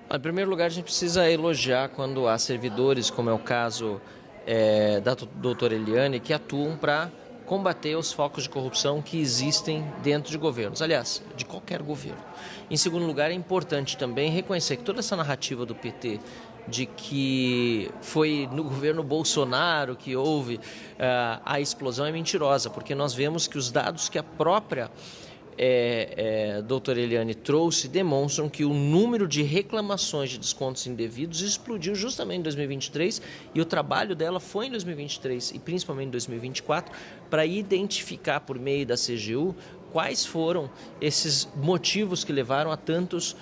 Em primeiro lugar, a gente precisa elogiar quando há servidores, como é o caso da doutora Eliane, que atuam para combater os focos de corrupção que existem dentro de governos, aliás, de qualquer governo. Em segundo lugar, é importante também reconhecer que toda essa narrativa do PT de que foi no governo Bolsonaro que houve a explosão é mentirosa, porque nós vemos que os dados que a própria doutora Eliane trouxe demonstram que o número de reclamações de descontos indevidos explodiu justamente em 2023 e o trabalho dela foi em 2023 e principalmente em 2024 para identificar por meio da CGU quais foram esses motivos que levaram a tantos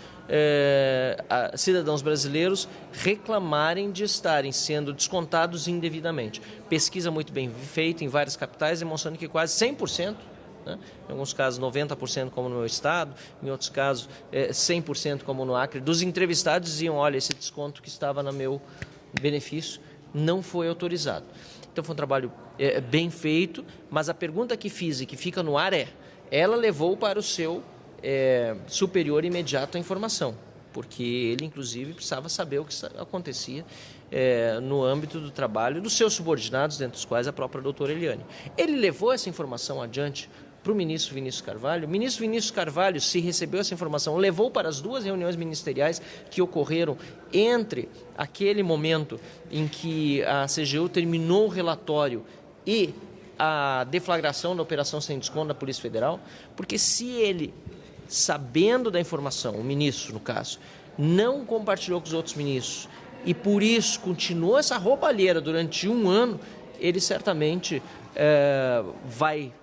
cidadãos brasileiros reclamarem de estarem sendo descontados indevidamente. Pesquisa muito bem feita em várias capitais demonstrando que quase 100%, em alguns casos 90% como no meu estado, em outros casos 100% como no Acre, dos entrevistados diziam, olha, esse desconto que estava no meu benefício não foi autorizado. Então foi um trabalho bem feito, mas a pergunta que fiz e que fica no ar ela levou para o seu superior imediato a informação, porque ele inclusive precisava saber o que acontecia no âmbito do trabalho dos seus subordinados, dentre os quais a própria doutora Eliane. Ele levou essa informação adiante para o ministro Vinícius Carvalho. O ministro Vinícius Carvalho, se recebeu essa informação, levou para as duas reuniões ministeriais que ocorreram entre aquele momento em que a CGU terminou o relatório e a deflagração da operação sem desconto da Polícia Federal, porque se ele, sabendo da informação, o ministro no caso, não compartilhou com os outros ministros e por isso continuou essa roubalheira durante um ano, ele certamente vai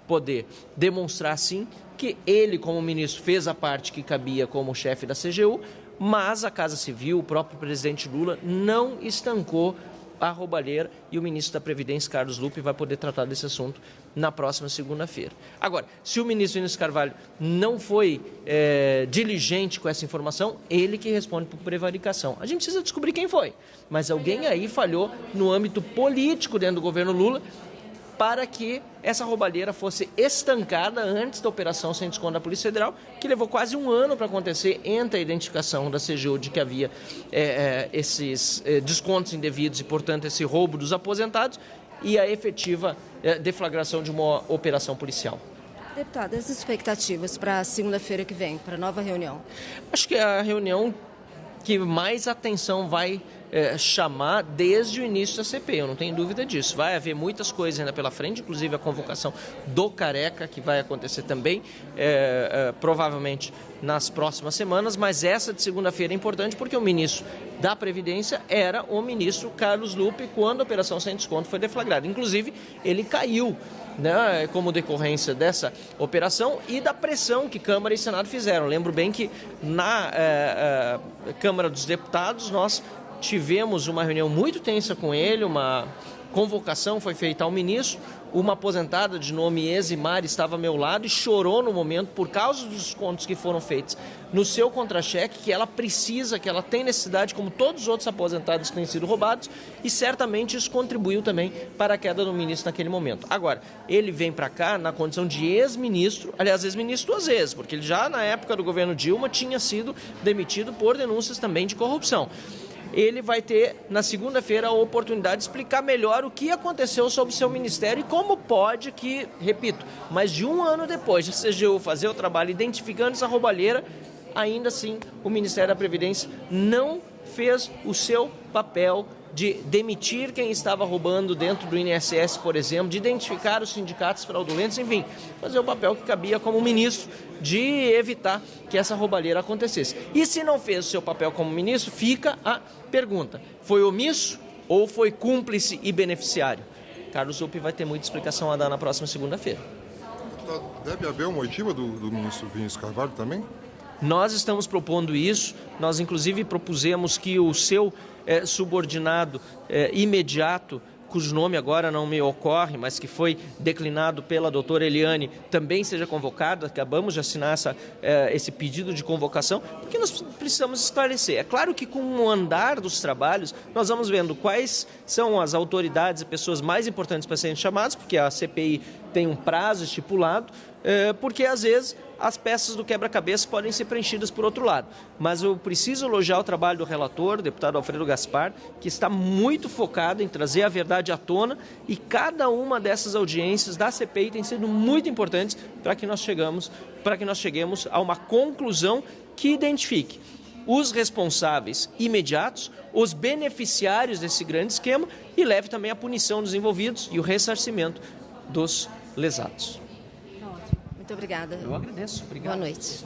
poder demonstrar, sim, que ele, como ministro, fez a parte que cabia como chefe da CGU, mas a Casa Civil, o próprio presidente Lula, não estancou a roubalheira e o ministro da Previdência, Carlos Lupe, vai poder tratar desse assunto na próxima segunda-feira. Agora, se o ministro Vinícius Carvalho não foi diligente com essa informação, ele que responde por prevaricação. A gente precisa descobrir quem foi, mas alguém aí falhou no âmbito político dentro do governo Lula para que essa roubalheira fosse estancada antes da operação sem desconto da Polícia Federal, que levou quase um ano para acontecer entre a identificação da CGU de que havia esses descontos indevidos e, portanto, esse roubo dos aposentados e a efetiva deflagração de uma operação policial. Deputado, as expectativas para a segunda-feira que vem, para a nova reunião? Acho que é a reunião que mais atenção vai chamar desde o início da CPI, eu não tenho dúvida disso. Vai haver muitas coisas ainda pela frente, inclusive a convocação do Careca, que vai acontecer também, provavelmente nas próximas semanas, mas essa de segunda-feira é importante porque o ministro da Previdência era o ministro Carlos Lupe quando a operação sem desconto foi deflagrada. Inclusive, ele caiu, como decorrência dessa operação e da pressão que Câmara e Senado fizeram. Lembro bem que na Câmara dos Deputados nós tivemos uma reunião muito tensa com ele, uma convocação foi feita ao ministro, uma aposentada de nome Eximar estava ao meu lado e chorou no momento por causa dos descontos que foram feitos no seu contra-cheque, que ela precisa, que ela tem necessidade, como todos os outros aposentados que têm sido roubados, e certamente isso contribuiu também para a queda do ministro naquele momento. Agora, ele vem para cá na condição de ex-ministro, aliás, ex-ministro duas vezes, porque ele já na época do governo Dilma tinha sido demitido por denúncias também de corrupção. Ele vai ter, na segunda-feira, a oportunidade de explicar melhor o que aconteceu sobre o seu ministério e como pode que, repito, mais de um ano depois de a CGU fazer o trabalho identificando essa roubalheira, ainda assim o Ministério da Previdência não fez o seu papel de demitir quem estava roubando dentro do INSS, por exemplo, de identificar os sindicatos fraudulentos, enfim, fazer o papel que cabia como ministro de evitar que essa roubalheira acontecesse. E se não fez o seu papel como ministro, fica a pergunta, foi omisso ou foi cúmplice e beneficiário? Carlos Lupe vai ter muita explicação a dar na próxima segunda-feira. Deve haver uma oitiva do ministro Vinícius Carvalho também? Nós estamos propondo isso, nós inclusive propusemos que o seu subordinado imediato, cujo nome agora não me ocorre, mas que foi declinado pela doutora Eliane, também seja convocado. Acabamos de assinar esse pedido de convocação, porque nós precisamos esclarecer. É claro que com o andar dos trabalhos, nós vamos vendo quais são as autoridades e pessoas mais importantes para serem chamadas, porque a CPI tem um prazo estipulado, porque às vezes as peças do quebra-cabeça podem ser preenchidas por outro lado. Mas eu preciso elogiar o trabalho do relator, o deputado Alfredo Gaspar, que está muito focado em trazer a verdade à tona, e cada uma dessas audiências da CPI tem sido muito importantes para que nós cheguemos a uma conclusão que identifique os responsáveis imediatos, os beneficiários desse grande esquema e leve também a punição dos envolvidos e o ressarcimento dos lesados. Muito obrigada. Eu agradeço. Obrigado. Boa noite.